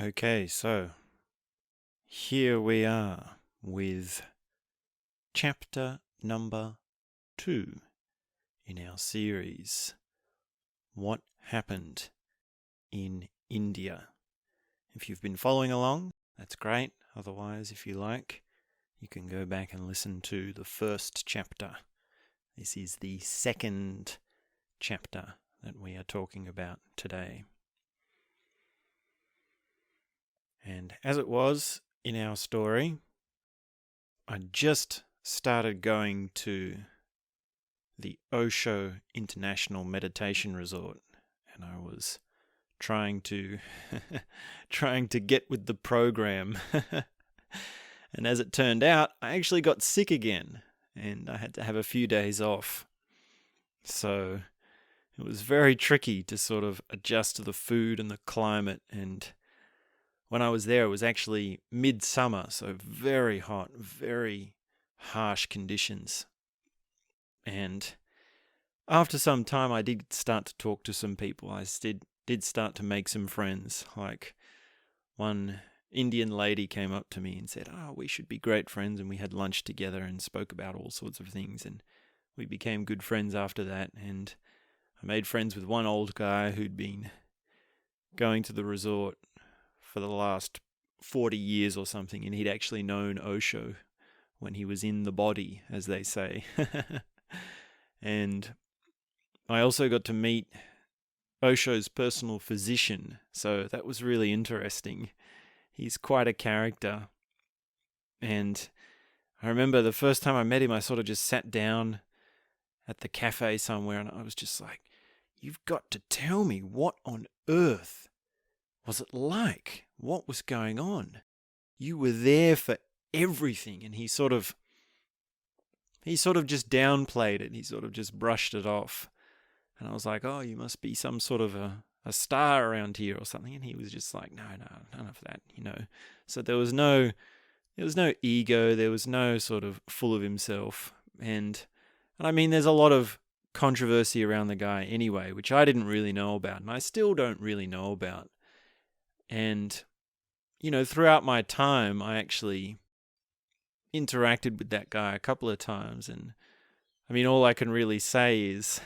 Okay, so here we are with chapter number 2 in our series, What Happened in India. If you've been following along, that's great. Otherwise, if you like, you can go back and listen to the first chapter. This is the second chapter that we are talking about today. And as it was in our story, I just started going to the Osho International Meditation Resort, and I was trying to get with the program. And as it turned out, I actually got sick again, and I had to have a few days off. So it was very tricky to sort of adjust to the food and the climate. And when I was there, it was actually midsummer, so very hot, very harsh conditions. And after some time, I did start to talk to some people. I did start to make some friends. Like one Indian lady came up to me and said, we should be great friends. And we had lunch together and spoke about all sorts of things. And we became good friends after that. And I made friends with one old guy who'd been going to the resort for the last 40 years or something. And he'd actually known Osho when he was in the body, as they say. And I also got to meet Osho's personal physician, so that was really interesting. He's quite a character. And I remember the first time I met him, I sort of just sat down at the cafe somewhere, and I was just like, you've got to tell me, what on earth was it like? What was going on? You were there for everything. And he sort of just downplayed it. He sort of just brushed it off. And I was like, you must be some sort of a star around here or something. And he was just like, no, none of that, So there was no ego. There was no sort of full of himself. And I mean, there's a lot of controversy around the guy anyway, which I didn't really know about. And I still don't really know about. And, throughout my time, I actually interacted with that guy a couple of times. And I mean, all I can really say is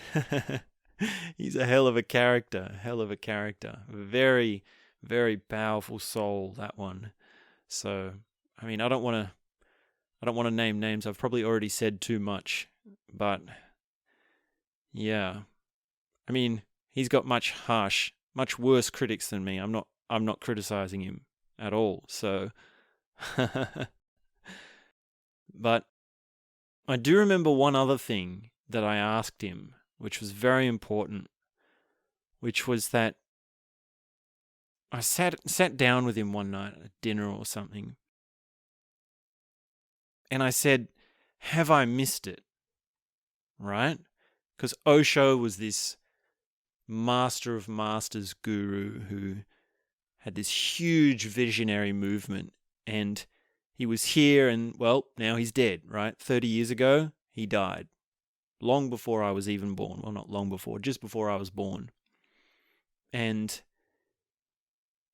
he's a hell of a character. Very, very powerful soul, that one. So, I mean, I don't want to name names. I've probably already said too much, but yeah. I mean, he's got much worse critics than me. I'm not criticizing him at all. So, but I do remember one other thing that I asked him, which was very important, which was that I sat down with him one night at dinner or something, and I said, have I missed it? Right? Because Osho was this master of masters guru who had this huge visionary movement, and he was here, and well, now he's dead, right? 30 years ago, he died. Long before I was even born. Well, not long before, just before I was born. And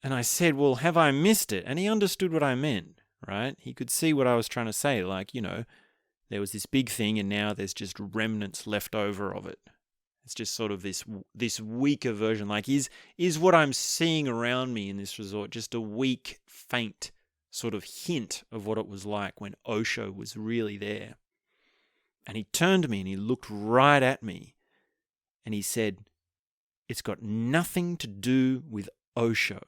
I said, well, have I missed it? And he understood what I meant, right? He could see what I was trying to say. Like, there was this big thing and now there's just remnants left over of it. It's just sort of this weaker version. Like, is what I'm seeing around me in this resort just a weak, faint sort of hint of what it was like when Osho was really there? And he turned to me and he looked right at me and he said, it's got nothing to do with Osho.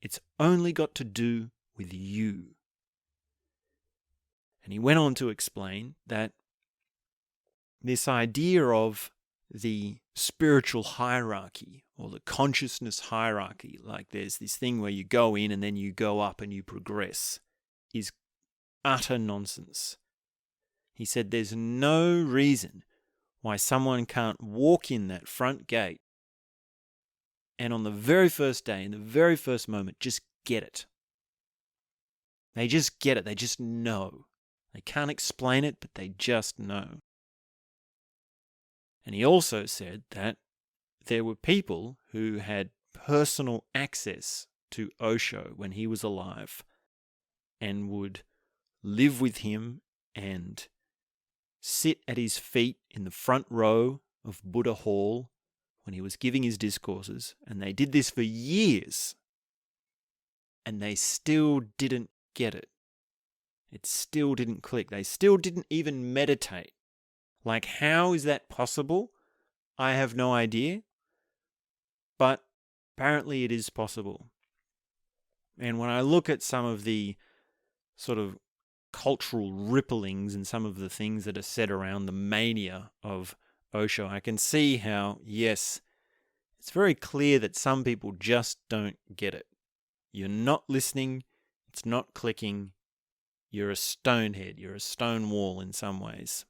It's only got to do with you. And he went on to explain that this idea of the spiritual hierarchy or the consciousness hierarchy, like there's this thing where you go in and then you go up and you progress, is utter nonsense. He said there's no reason why someone can't walk in that front gate and on the very first day, in the very first moment, just get it. They just get it. They just know. They can't explain it, but they just know. And he also said that there were people who had personal access to Osho when he was alive and would live with him and sit at his feet in the front row of Buddha Hall when he was giving his discourses. And they did this for years. And they still didn't get it. It still didn't click. They still didn't even meditate. Like, how is that possible? I have no idea. But apparently it is possible. And when I look at some of the sort of cultural ripplings and some of the things that are said around the mania of Osho, I can see how, yes, it's very clear that some people just don't get it. You're not listening. It's not clicking. You're a stonehead. You're a stone wall in some ways.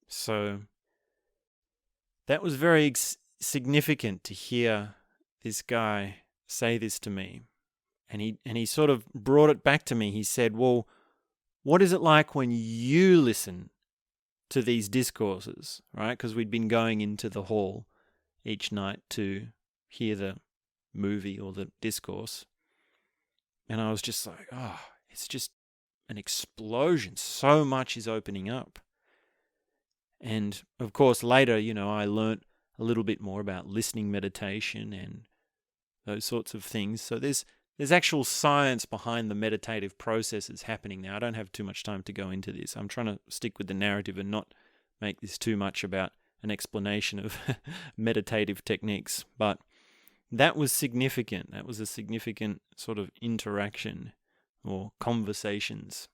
So that was very significant to hear this guy say this to me. And he sort of brought it back to me. He said, well, what is it like when you listen to these discourses, right? Because we'd been going into the hall each night to hear the movie or the discourse. And I was just like, it's just an explosion. So much is opening up. And of course, later, I learnt a little bit more about listening meditation and those sorts of things. So there's actual science behind the meditative processes happening now. I don't have too much time to go into this. I'm trying to stick with the narrative and not make this too much about an explanation of meditative techniques. But that was significant. That was a significant sort of interaction or conversations.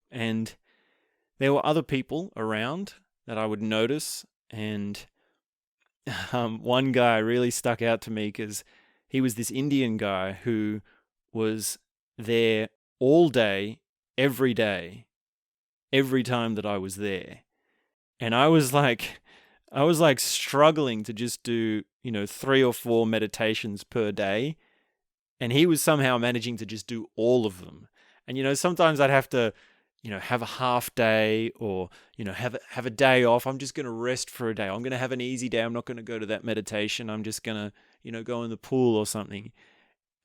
And there were other people around that I would notice. And one guy really stuck out to me because he was this Indian guy who was there all day, every time that I was there. And I was like struggling to just do, 3 or 4 meditations per day. And he was somehow managing to just do all of them. And, sometimes I'd have to, have a half day or, have a day off. I'm just going to rest for a day. I'm going to have an easy day. I'm not going to go to that meditation. I'm just going to, go in the pool or something.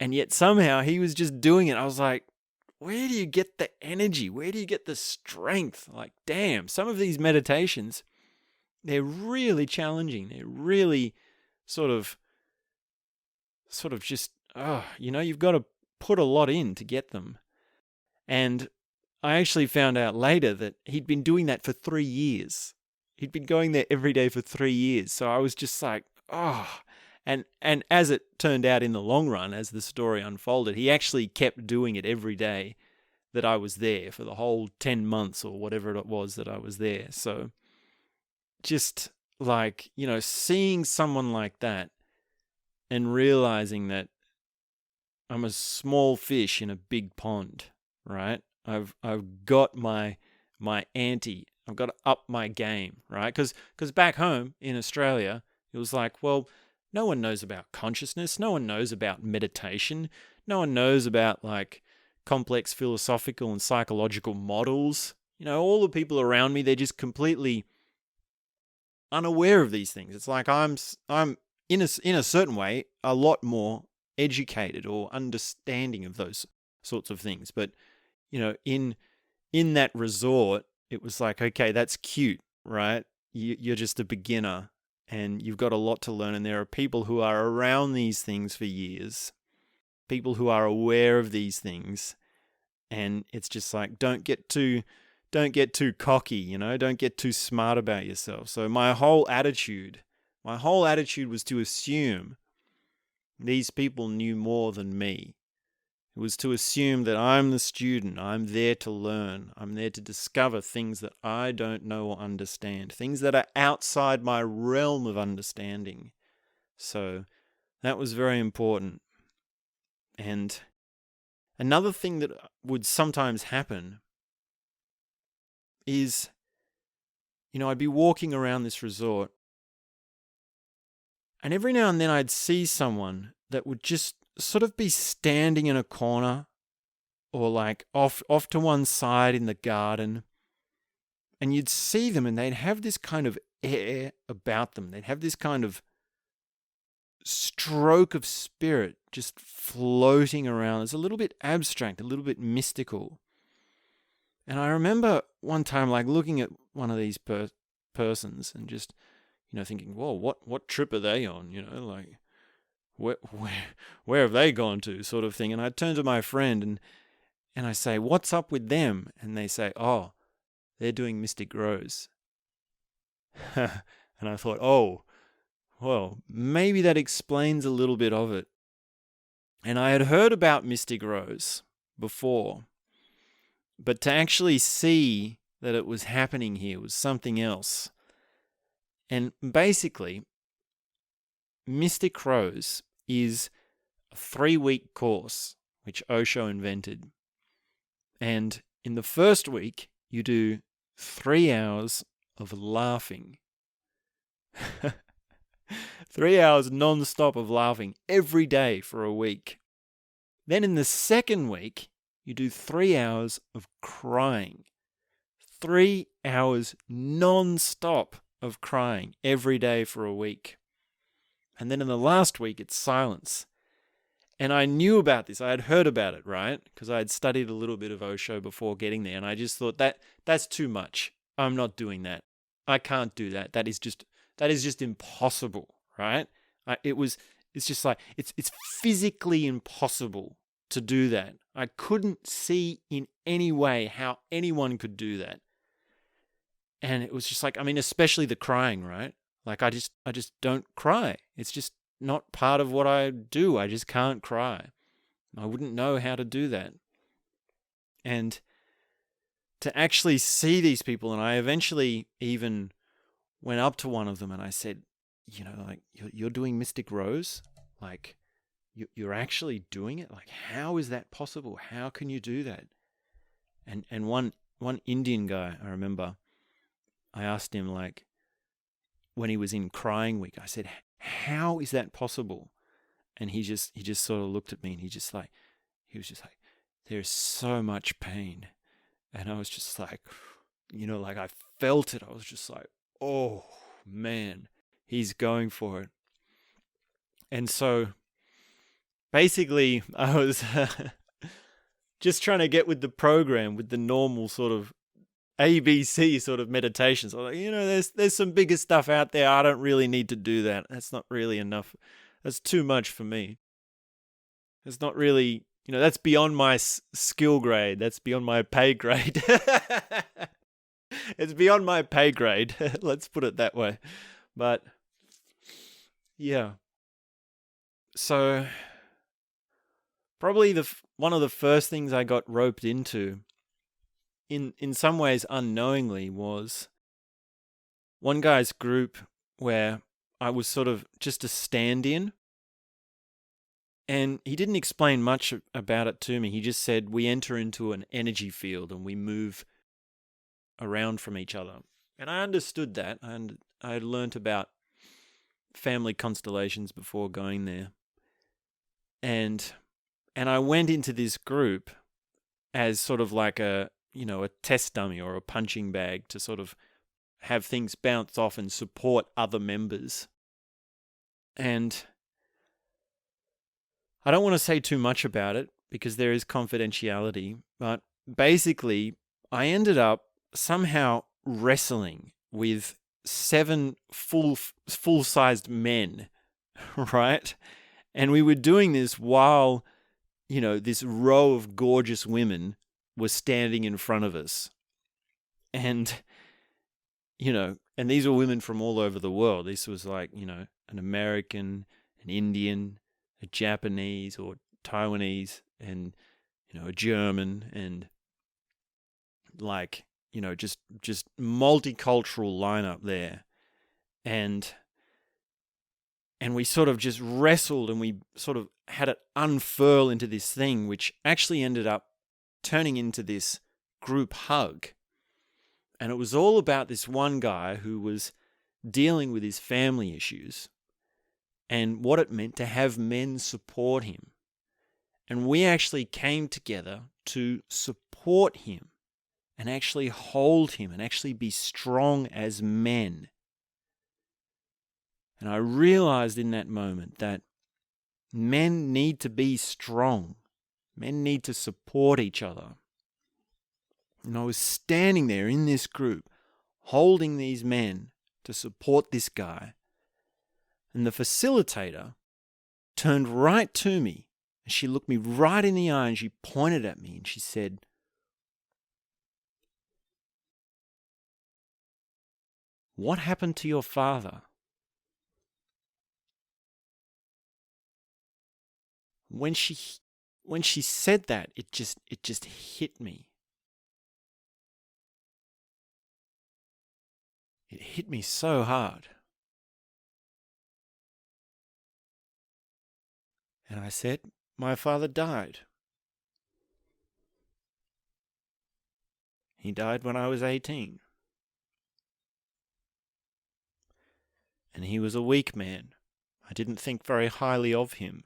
And yet somehow he was just doing it. I was like, where do you get the energy? Where do you get the strength? Like, damn, some of these meditations, they're really challenging. They're really sort of just, you've got to put a lot in to get them. And I actually found out later that he'd been doing that for 3 years. He'd been going there every day for 3 years. So I was just like, And as it turned out in the long run, as the story unfolded, he actually kept doing it every day that I was there for the whole 10 months or whatever it was that I was there. So just like, seeing someone like that and realizing that I'm a small fish in a big pond, right? I've got my ante. I've got to up my game, right? Because back home in Australia, it was like, well, no one knows about consciousness. No one knows about meditation. No one knows about like complex philosophical and psychological models. All the people around me, they're just completely unaware of these things. It's like I'm in a certain way a lot more educated or understanding of those sorts of things. But in that resort, it was like, okay, that's cute, right? You're just a beginner. And you've got a lot to learn. And there are people who are around these things for years, people who are aware of these things. And it's just like, don't get too cocky, don't get too smart about yourself. So my whole attitude was to assume these people knew more than me. It was to assume that I'm the student. I'm there to learn. I'm there to discover things that I don't know or understand, things that are outside my realm of understanding. So that was very important. And another thing that would sometimes happen is, I'd be walking around this resort, and every now and then I'd see someone that would just sort of be standing in a corner or like off to one side in the garden, and you'd see them and they'd have this kind of air about them. They'd have this kind of stroke of spirit just floating around. It's a little bit abstract, a little bit mystical. And I remember one time like looking at one of these persons and just, thinking, whoa, what trip are they on? Like, where have they gone to, sort of thing. And I turn to my friend and I say, what's up with them? And they say, oh, they're doing Mystic Rose. And I thought, oh, well, maybe that explains a little bit of it. And I had heard about Mystic Rose before, but to actually see that it was happening here was something else. And basically, Mystic Rose is a 3-week course which Osho invented. And in the first week, you do 3 hours of laughing. 3 hours non-stop of laughing every day for a week. Then in the second week, you do 3 hours of crying. 3 hours non-stop of crying every day for a week. And then in the last week, it's silence. And I knew about this. I had heard about it, right? Because I had studied a little bit of Osho before getting there. And I just thought, that's too much. I'm not doing that. I can't do that. That is just impossible, right? It's just like, it's physically impossible to do that. I couldn't see in any way how anyone could do that. And it was just like, especially the crying, right? Like I just don't cry. It's just not part of what I do. I just can't cry. I wouldn't know how to do that. And to actually see these people, and I eventually even went up to one of them and I said, like, you're doing Mystic Rose? Like, you're actually doing it? Like, how is that possible? How can you do that? And one Indian guy, I remember, I asked him, like, when he was in crying week, I said, how is that possible? And he just sort of looked at me and he was just like, there's so much pain. And I was just like, like I felt it. I was just like, oh man, he's going for it. And so basically I was just trying to get with the program, with the normal sort of ABC sort of meditations. I was like, there's some bigger stuff out there. I don't really need to do that. That's not really enough. That's too much for me. It's not really, that's beyond my skill grade. That's beyond my pay grade. It's beyond my pay grade. Let's put it that way. But yeah. So probably one of the first things I got roped into, in some ways unknowingly, was one guy's group where I was sort of just a stand-in. And he didn't explain much about it to me. He just said we enter into an energy field and we move around from each other. And I understood that. And I had learnt about family constellations before going there. And I went into this group as sort of like a test dummy or a punching bag to sort of have things bounce off and support other members. And I don't want to say too much about it because there is confidentiality, but basically I ended up somehow wrestling with 7 full-sized men, right? And we were doing this while, this row of gorgeous women were standing in front of us. And, and these were women from all over the world. This was like, an American, an Indian, a Japanese or Taiwanese, and, a German, and like, just multicultural lineup there. And we sort of just wrestled and we sort of had it unfurl into this thing, which actually ended up turning into this group hug. And it was all about this one guy who was dealing with his family issues and what it meant to have men support him. And we actually came together to support him and actually hold him and actually be strong as men. And I realized in that moment that men need to be strong. Men need to support each other. And I was standing there in this group, holding these men to support this guy. And the facilitator turned right to me, and she looked me right in the eye, and she pointed at me, and she said, "What happened to your father?" When she said that, it just hit me. It hit me so hard. And I said, "My father died. He died when I was 18. And he was a weak man. I didn't think very highly of him.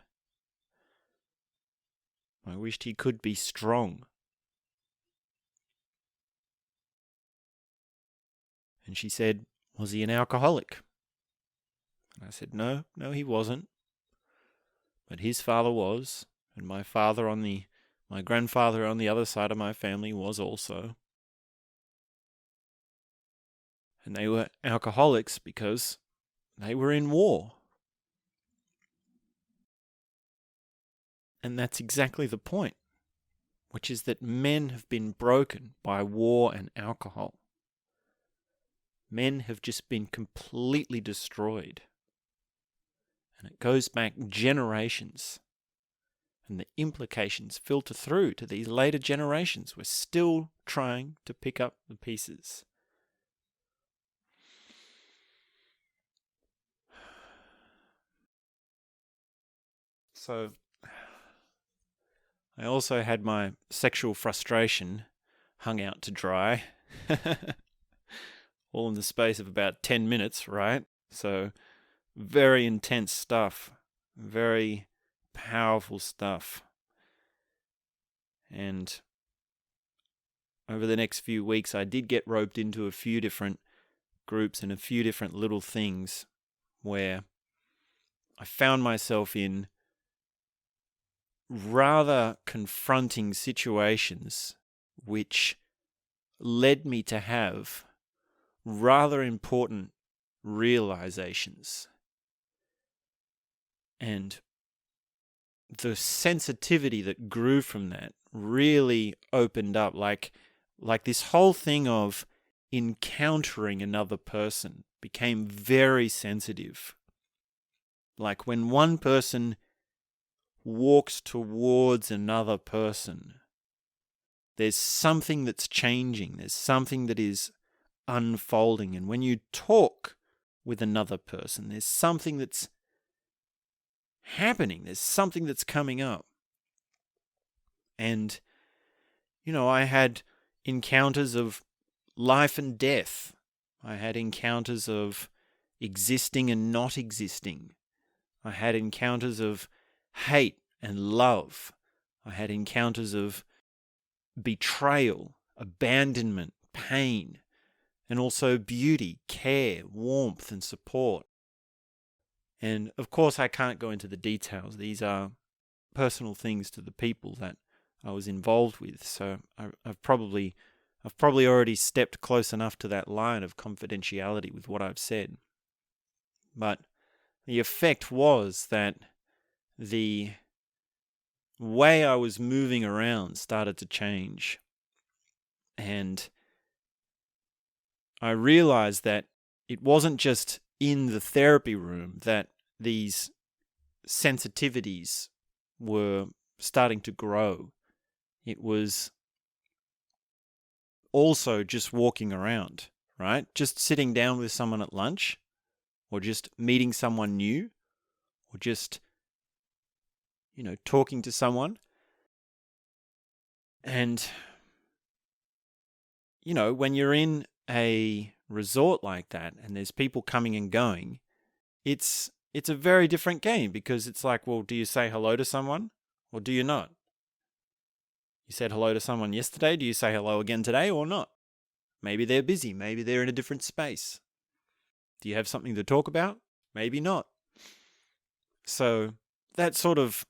I wished he could be strong." And she said, "Was he an alcoholic?" And I said, No, he wasn't. But his father was, and my grandfather on the other side of my family was also. And they were alcoholics because they were in war. And that's exactly the point, which is that men have been broken by war and alcohol. Men have just been completely destroyed. And it goes back generations. And the implications filter through to these later generations. We're still trying to pick up the pieces. So, I also had my sexual frustration hung out to dry. All in the space of about 10 minutes, right? So, very intense stuff. Very powerful stuff. And over the next few weeks, I did get roped into a few different groups and a few different little things where I found myself in rather confronting situations which led me to have rather important realizations. And the sensitivity that grew from that really opened up, like this whole thing of encountering another person became very sensitive. Like when one person walks towards another person, there's something that's changing. There's something that is unfolding. And when you talk with another person, there's something that's happening. There's something that's coming up. And, I had encounters of life and death. I had encounters of existing and not existing. I had encounters of hate and love. I had encounters of betrayal, abandonment, pain, and also beauty, care, warmth, and support. And of course, I can't go into the details. These are personal things to the people that I was involved with. So I've probably already stepped close enough to that line of confidentiality with what I've said. But the effect was that the way I was moving around started to change. And I realized that it wasn't just in the therapy room that these sensitivities were starting to grow. It was also just walking around, right? Just sitting down with someone at lunch, or just meeting someone new, or just, talking to someone. And, when you're in a resort like that and there's people coming and going, it's a very different game, because it's like, well, do you say hello to someone or do you not? You said hello to someone yesterday. Do you say hello again today or not? Maybe they're busy. Maybe they're in a different space. Do you have something to talk about? Maybe not. So that sort of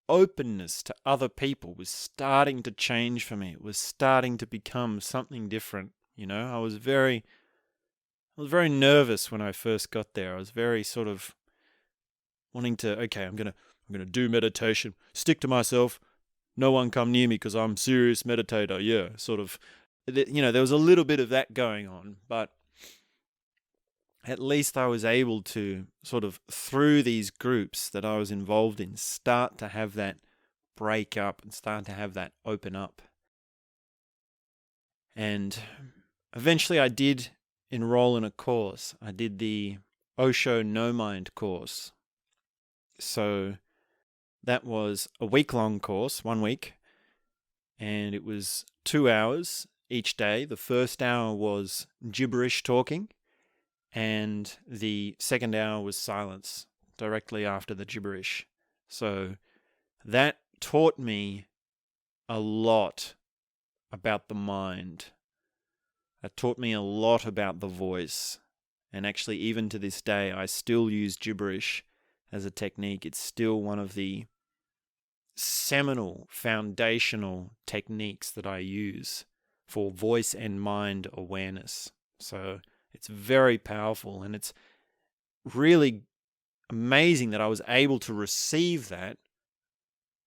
openness to other people was starting to change for me. It was starting to become something different. I was very nervous when I first got there. I was very sort of wanting to, okay, I'm gonna do meditation, stick to myself, no one come near me because I'm a serious meditator. Yeah, sort of, there was a little bit of that going on, but at least I was able to sort of, through these groups that I was involved in, start to have that break up and start to have that open up. And eventually I did enroll in a course. I did the Osho No Mind course. So that was a week-long course, 1 week, and it was 2 hours each day. The first hour was gibberish talking, and the second hour was silence directly after the gibberish. So that taught me a lot about the mind. It taught me a lot about the voice. And actually, even to this day, I still use gibberish as a technique. It's still one of the seminal, foundational techniques that I use for voice and mind awareness. So it's very powerful, and it's really amazing that I was able to receive that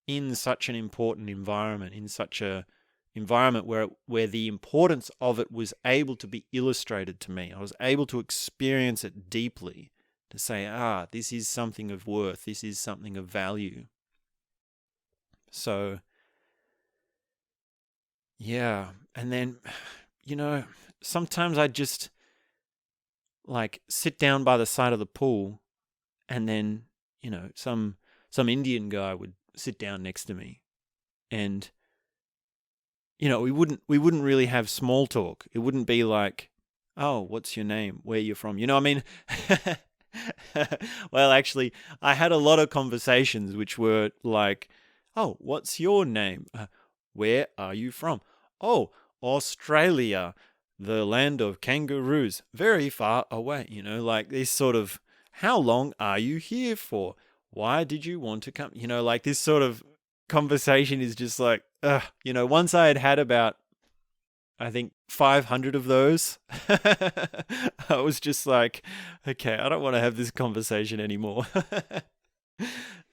in such an important environment, in such a environment where the importance of it was able to be illustrated to me. I was able to experience it deeply, to say, this is something of worth, this is something of value. So, yeah. And then, sometimes I just sit down by the side of the pool, and then, some Indian guy would sit down next to me, and we wouldn't really have small talk. It wouldn't be like, oh, what's your name? Where you're from? You know what I mean? Well, actually, I had a lot of conversations which were like, oh, what's your name? Where are you from? Oh, Australia, the land of kangaroos, very far away. This sort of, how long are you here for? Why did you want to come? This sort of conversation is just like, once I had about, I think, 500 of those, I was just like, okay, I don't want to have this conversation anymore.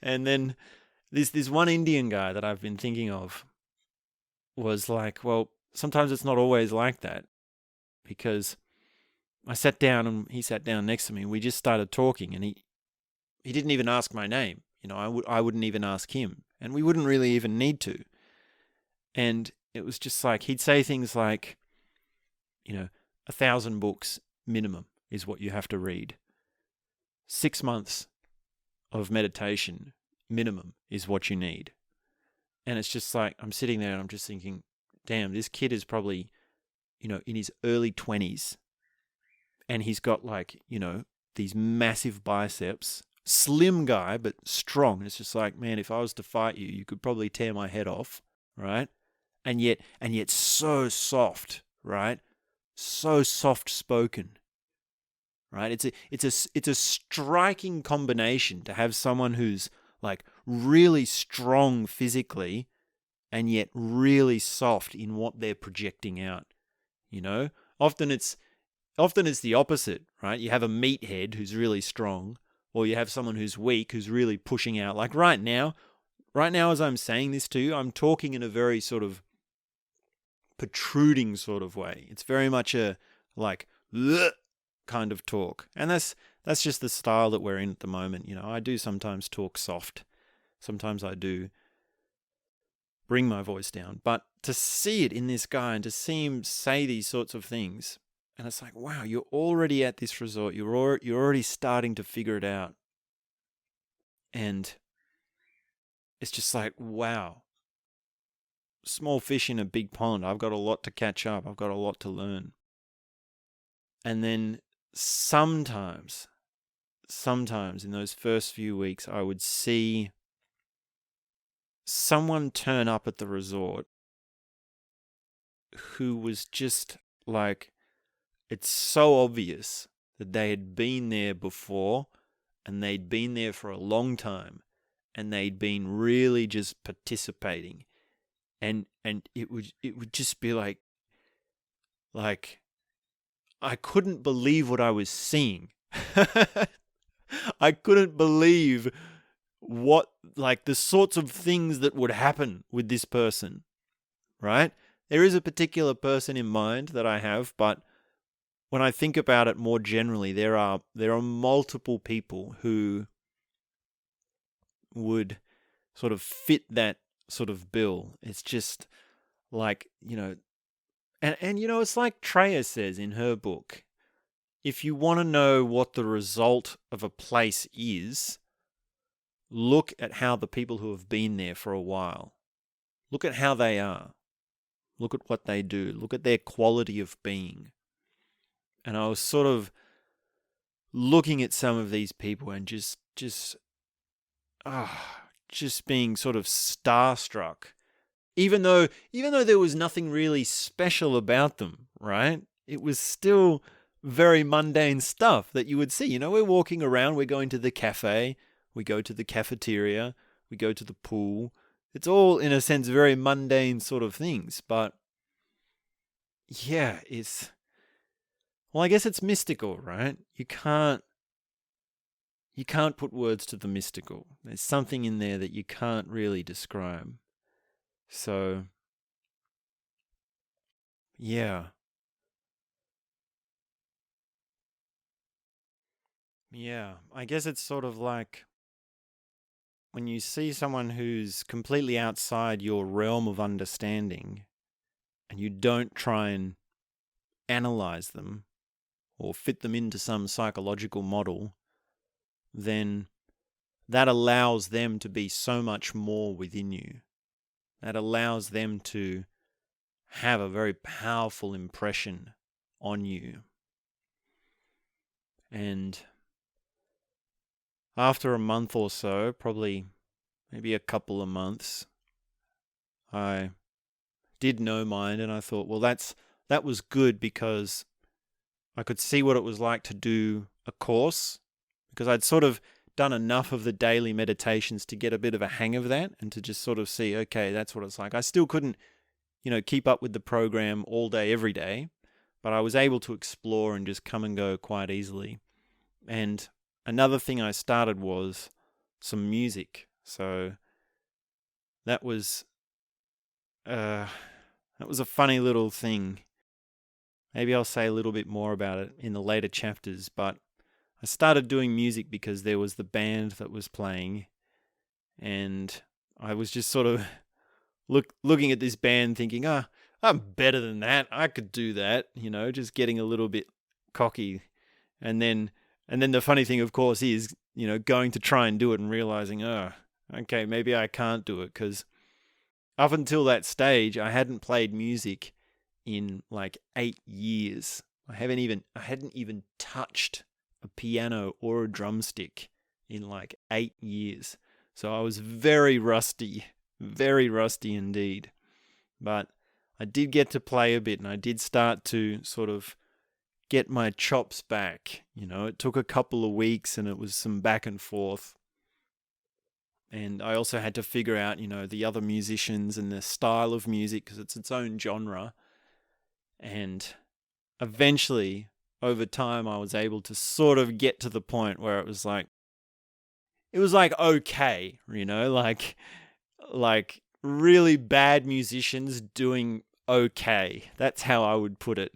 And then this one Indian guy that I've been thinking of was like, well, sometimes it's not always like that, because I sat down and he sat down next to me, and we just started talking, and he didn't even ask my name. I wouldn't even ask him, and we wouldn't really even need to. And it was just like, he'd say things like, 1,000 books minimum is what you have to read. 6 months of meditation minimum is what you need. And it's just like, I'm sitting there and I'm just thinking, damn, this kid is probably, in his early 20s. And he's got these massive biceps, slim guy, but strong. And it's just like, man, if I was to fight you, you could probably tear my head off, right? And yet so soft, right? So soft spoken, right? It's a striking combination to have someone who's really strong physically and yet really soft in what they're projecting out. Often it's the opposite, right? You have a meathead who's really strong, or you have someone who's weak who's really pushing out. Like right now as I'm saying this to you, I'm talking in a very sort of protruding sort of way. It's very much a kind of talk. And that's just the style that we're in at the moment. I do sometimes talk soft. Sometimes I do bring my voice down. But to see it in this guy and to see him say these sorts of things, and it's like, wow, you're already at this resort. You're already starting to figure it out. And it's just like, wow. Small fish in a big pond. I've got a lot to catch up. I've got a lot to learn. And then sometimes in those first few weeks, I would see someone turn up at the resort who was just like, it's so obvious that they had been there before and they'd been there for a long time, and they'd been really just participating, and it would just be like I couldn't believe what I was seeing. I couldn't believe what, like, the sorts of things that would happen with this person, right? There is a particular person in mind that I have, but when I think about it more generally, there are multiple people who would sort of fit that sort of bill. It's just like, and it's like Treya says in her book, if you want to know what the result of a place is, look at how the people who have been there for a while, look at how they are, look at what they do, look at their quality of being. And I was sort of looking at some of these people and just being sort of starstruck, even though there was nothing really special about them, right? It was still very mundane stuff that you would see. We're walking around, we're going to the cafe, we go to the cafeteria, we go to the pool. It's all, in a sense, very mundane sort of things. But yeah, I guess it's mystical, right? You can't put words to the mystical. There's something in there that you can't really describe. So, yeah. Yeah, I guess it's sort of like when you see someone who's completely outside your realm of understanding and you don't try and analyze them or fit them into some psychological model, then that allows them to be so much more within you. That allows them to have a very powerful impression on you. And after a month or so, probably maybe a couple of months, I did no mind, and I thought, well, that was good because I could see what it was like to do a course, because I'd sort of done enough of the daily meditations to get a bit of a hang of that and to just sort of see, okay, that's what it's like. I still couldn't, keep up with the program all day, every day, but I was able to explore and just come and go quite easily. And another thing I started was some music. So that was a funny little thing. Maybe I'll say a little bit more about it in the later chapters, but I started doing music because there was the band that was playing, and I was just sort of looking at this band thinking, I'm better than that. I could do that, just getting a little bit cocky. And then the funny thing, of course, is, going to try and do it and realizing, okay, maybe I can't do it, because up until that stage, I hadn't played music in like 8 years. I hadn't even touched a piano or a drumstick in like 8 years. So I was very rusty indeed. But I did get to play a bit, and I did start to sort of get my chops back. It took a couple of weeks, and it was some back and forth. And I also had to figure out, the other musicians and the style of music, because it's its own genre. And eventually, over time, I was able to sort of get to the point where it was like okay, like really bad musicians doing okay. That's how I would put it.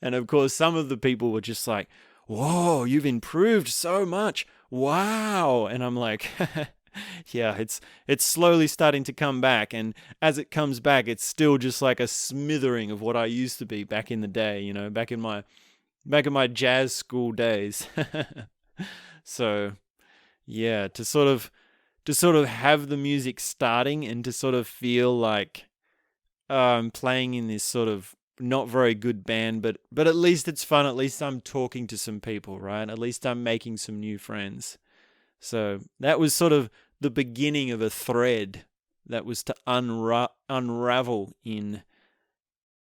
And of course, some of the people were just like, whoa, you've improved so much. Wow. And I'm like, yeah, it's slowly starting to come back. And as it comes back, it's still just like a smithering of what I used to be back in the day, back in my jazz school days. So yeah, to sort of have the music starting and to sort of feel like I'm playing in this sort of not very good band, but at least it's fun. At least I'm talking to some people, right? At least I'm making some new friends. So that was sort of the beginning of a thread that was to unravel in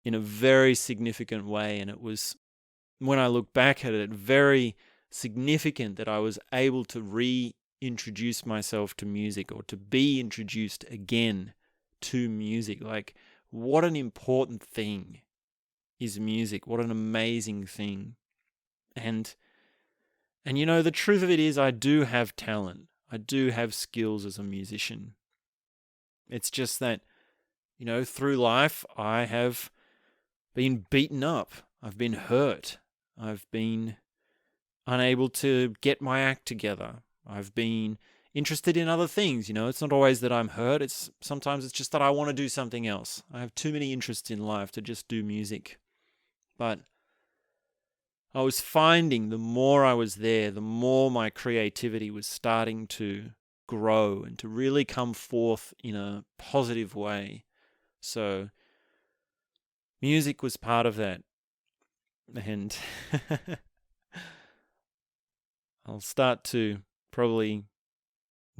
a very significant way. And it was, when I look back at it, very significant that I was able to introduce myself to music, or to be introduced again to music. Like, what an important thing is music. What an amazing thing. And the truth of it is, I do have talent. I do have skills as a musician. It's just that, through life, I have been beaten up. I've been hurt. I've been unable to get my act together. I've been interested in other things. It's not always that I'm hurt. Sometimes it's just that I want to do something else. I have too many interests in life to just do music. But I was finding the more I was there, the more my creativity was starting to grow and to really come forth in a positive way. So music was part of that. And I'll start to probably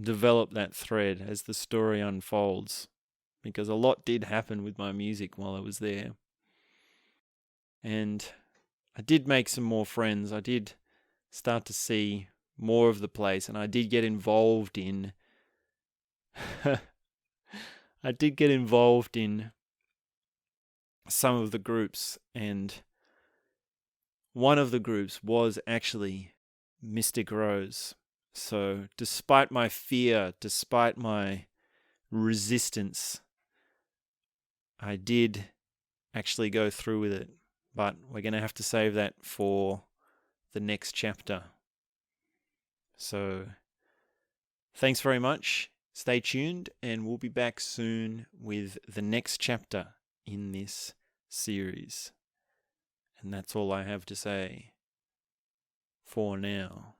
develop that thread as the story unfolds, because a lot did happen with my music while I was there. And I did make some more friends. I did start to see more of the place, and I did get involved in some of the groups, and one of the groups was actually Mystic Rose. So despite my fear, despite my resistance, I did actually go through with it. But we're going to have to save that for the next chapter. So thanks very much. Stay tuned, and we'll be back soon with the next chapter in this series. And that's all I have to say for now.